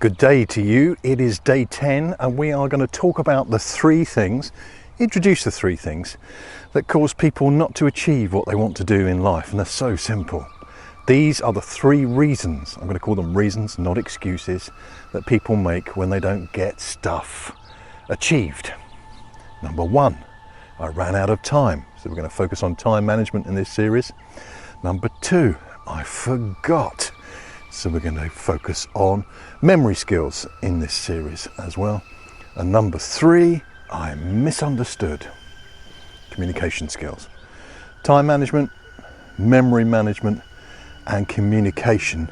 Good day to you. It is day 10 and we are going to talk about introduce the three things that cause people not to achieve what they want to do in life, and they're so simple. These are the three reasons, I'm going to call them reasons, not excuses, that people make when they don't get stuff achieved. Number one, I ran out of time, so we're going to focus on time management in this series. Number two, I forgot, so we're going to focus on memory skills in this series as well. And number three, I misunderstood communication skills. Time management, memory management, and communication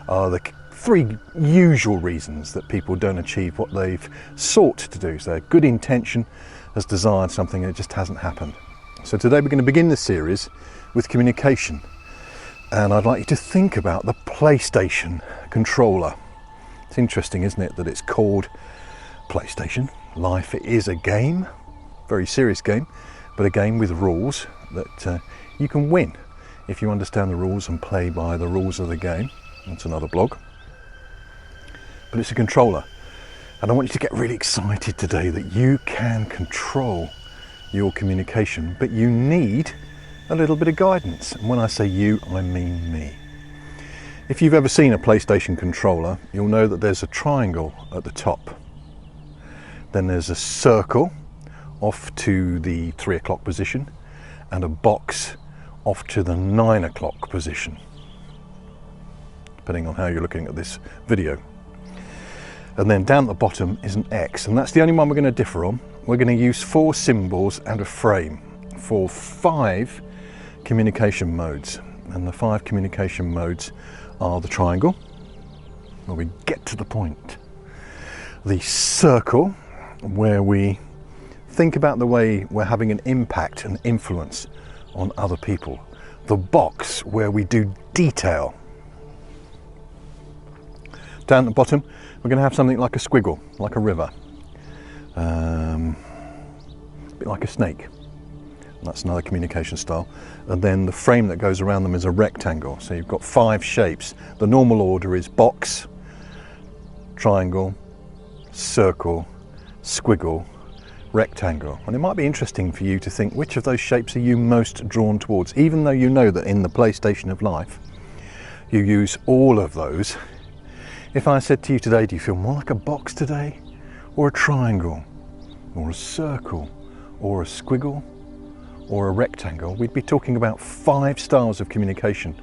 are the three usual reasons that people don't achieve what they've sought to do. So their good intention has desired something and it just hasn't happened. So today we're going to begin this series with communication. And I'd like you to think about the PlayStation controller. It's interesting, isn't it, that it's called PlayStation. Life is a game, very serious game, but a game with rules that you can win if you understand the rules and play by the rules of the game. That's another blog. But it's a controller. And I want you to get really excited today that you can control your communication, but you need a little bit of guidance. And when I say you, I mean me. If you've ever seen a PlayStation controller, you'll know that there's a triangle at the top. Then there's a circle off to the 3 o'clock position and a box off to the 9 o'clock position, depending on how you're looking at this video. And then down at the bottom is an X, and that's the only one we're going to differ on. We're going to use 4 symbols and a frame for 5 communication modes. And the 5 communication modes are the triangle, where we get to the point, the circle, where we think about the way we're having an impact and influence on other people, the box, where we do detail. Down at the bottom we're going to have something like a squiggle, like a river, a bit like a snake. That's another communication style. And then the frame that goes around them is a rectangle. So you've got 5 shapes. The normal order is box, triangle, circle, squiggle, rectangle. And it might be interesting for you to think, which of those shapes are you most drawn towards? Even though you know that in the PlayStation of life you use all of those. If I said to you today, do you feel more like a box today, or a triangle, or a circle, or a squiggle, or a rectangle? We'd be talking about 5 styles of communication,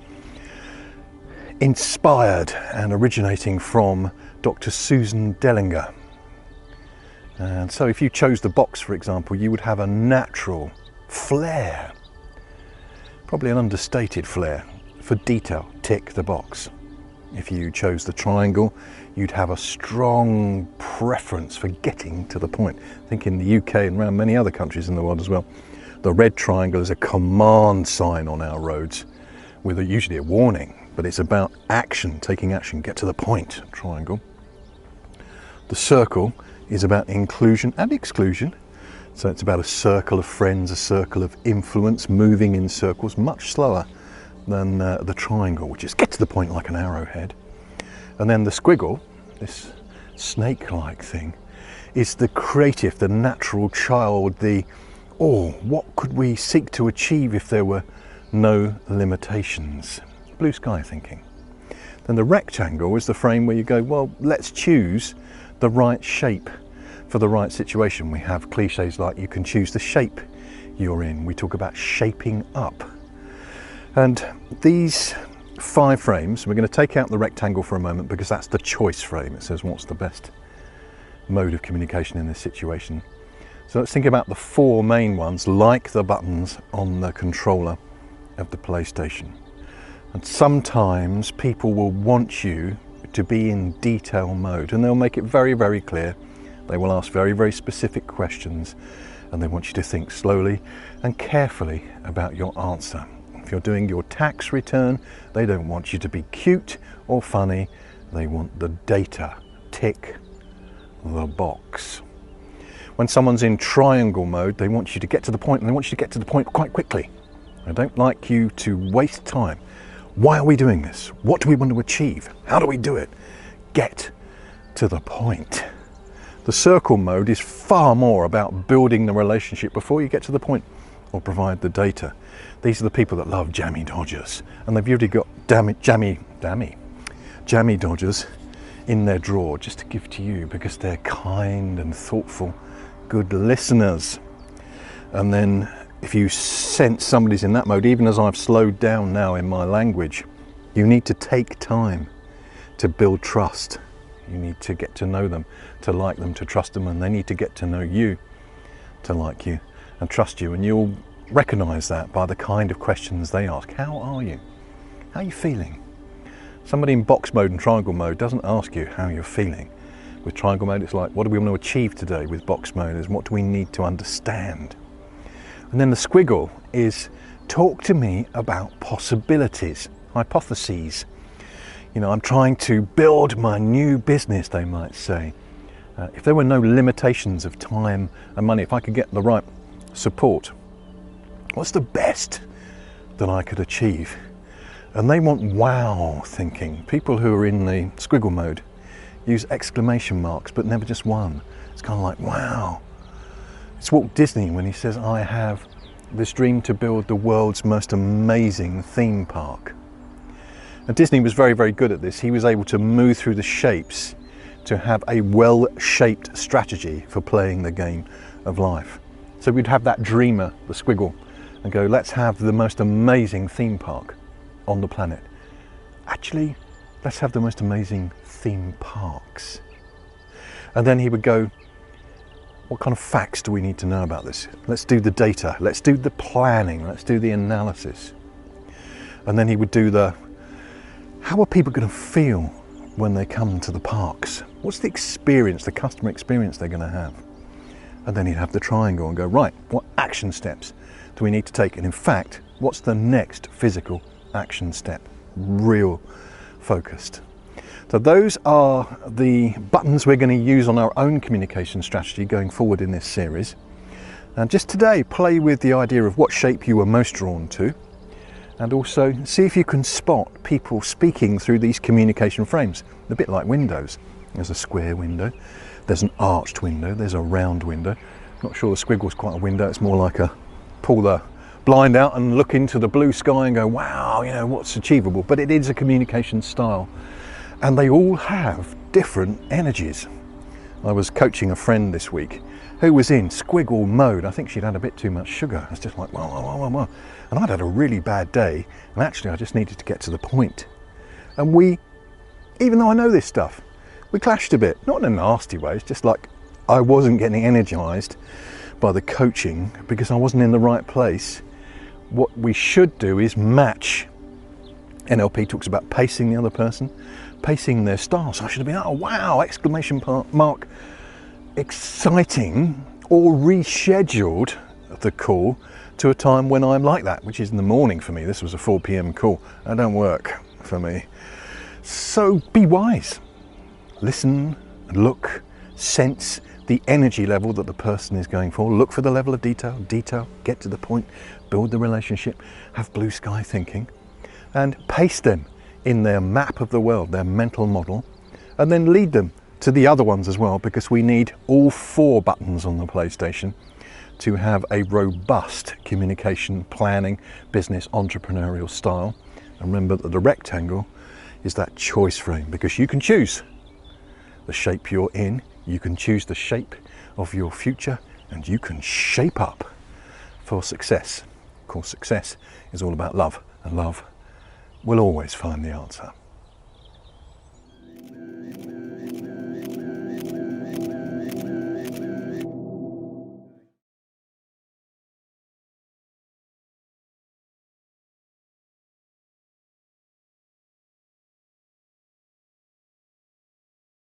inspired and originating from Dr. Susan Dellinger. And so if you chose the box, for example, you would have a natural flair, probably an understated flair for detail, tick the box. If you chose the triangle, you'd have a strong preference for getting to the point. I think in the UK and around many other countries in the world as well, the red triangle is a command sign on our roads with usually a warning, but it's about action, taking action, get to the point, triangle. The circle is about inclusion and exclusion. So it's about a circle of friends, a circle of influence, moving in circles, much slower than the triangle, which is get to the point like an arrowhead. And then the squiggle, this snake-like thing, is the creative, the natural child, what could we seek to achieve if there were no limitations? Blue sky thinking. Then the rectangle is the frame where you go, well, let's choose the right shape for the right situation. We have cliches like you can choose the shape you're in. We talk about shaping up. And these 5 frames, we're going to take out the rectangle for a moment because that's the choice frame. It says what's the best mode of communication in this situation. So let's think about the 4 main ones, like the buttons on the controller of the PlayStation. And sometimes people will want you to be in detail mode, and they'll make it very, very clear. They will ask very, very specific questions, and they want you to think slowly and carefully about your answer. If you're doing your tax return, they don't want you to be cute or funny. They want the data. Tick the box. When someone's in triangle mode, they want you to get to the point, and they want you to get to the point quite quickly. They don't like you to waste time. Why are we doing this? What do we want to achieve? How do we do it? Get to the point. The circle mode is far more about building the relationship before you get to the point or provide the data. These are the people that love jammy dodgers, and they've usually got jammy dodgers in their drawer just to give to you because they're kind and thoughtful, good listeners. And then if you sense somebody's in that mode, even as I've slowed down now in my language, you need to take time to build trust. You need to get to know them, to like them, to trust them, and they need to get to know you, to like you and trust you. And you'll recognize that by the kind of questions they ask. How are you? How are you feeling? Somebody in box mode and triangle mode doesn't ask you how you're feeling. With triangle mode, it's like, what do we want to achieve today? With box mode is, what do we need to understand? And then the squiggle is, talk to me about possibilities, hypotheses. You know, I'm trying to build my new business, they might say. If there were no limitations of time and money, if I could get the right support, what's the best that I could achieve? And they want wow thinking. People who are in the squiggle mode use exclamation marks, but never just one. It's kind of like, wow. It's Walt Disney when he says, I have this dream to build the world's most amazing theme park. And Disney was very, very good at this. He was able to move through the shapes to have a well-shaped strategy for playing the game of life. So we'd have that dreamer, the squiggle, and go, let's have the most amazing theme park on the planet. Actually, let's have the most amazing theme parks. And then he would go, what kind of facts do we need to know about this? Let's do the data, let's do the planning, let's do the analysis. And then he would do the, how are people going to feel when they come to the parks? What's the experience, the customer experience they're going to have? And then he'd have the triangle and go, right, what action steps do we need to take? And in fact, what's the next physical action step? Real focused. So those are the buttons we're going to use on our own communication strategy going forward in this series. And just today, play with the idea of what shape you were most drawn to, and also see if you can spot people speaking through these communication frames. A bit like windows. There's a square window, there's an arched window, there's a round window. Not sure the squiggle's quite a window, it's more like a pull the blind out and look into the blue sky and go, wow, you know, what's achievable? But it is a communication style. And they all have different energies. I was coaching a friend this week who was in squiggle mode. I think she'd had a bit too much sugar. It's just like, whoa. And I'd had a really bad day, and actually I just needed to get to the point. And we, even though I know this stuff, we clashed a bit, not in a nasty way, it's just like I wasn't getting energized by the coaching because I wasn't in the right place. What we should do is match. NLP talks about pacing the other person, pacing their style. So I should have been, oh wow, exclamation mark, exciting, or rescheduled the call to a time when I'm like that, which is in the morning for me. This was a 4 p.m. call. That don't work for me. So be wise. Listen, look, sense the energy level that the person is going for. Look for the level of detail, get to the point, build the relationship, have blue sky thinking, and pace them in their map of the world, their mental model, and then lead them to the other ones as well, because we need all 4 buttons on the PlayStation to have a robust communication, planning, business, entrepreneurial style. And remember that the rectangle is that choice frame, because you can choose the shape you're in, you can choose the shape of your future, and you can shape up for success. Of course, success is all about love, and love will always find the answer.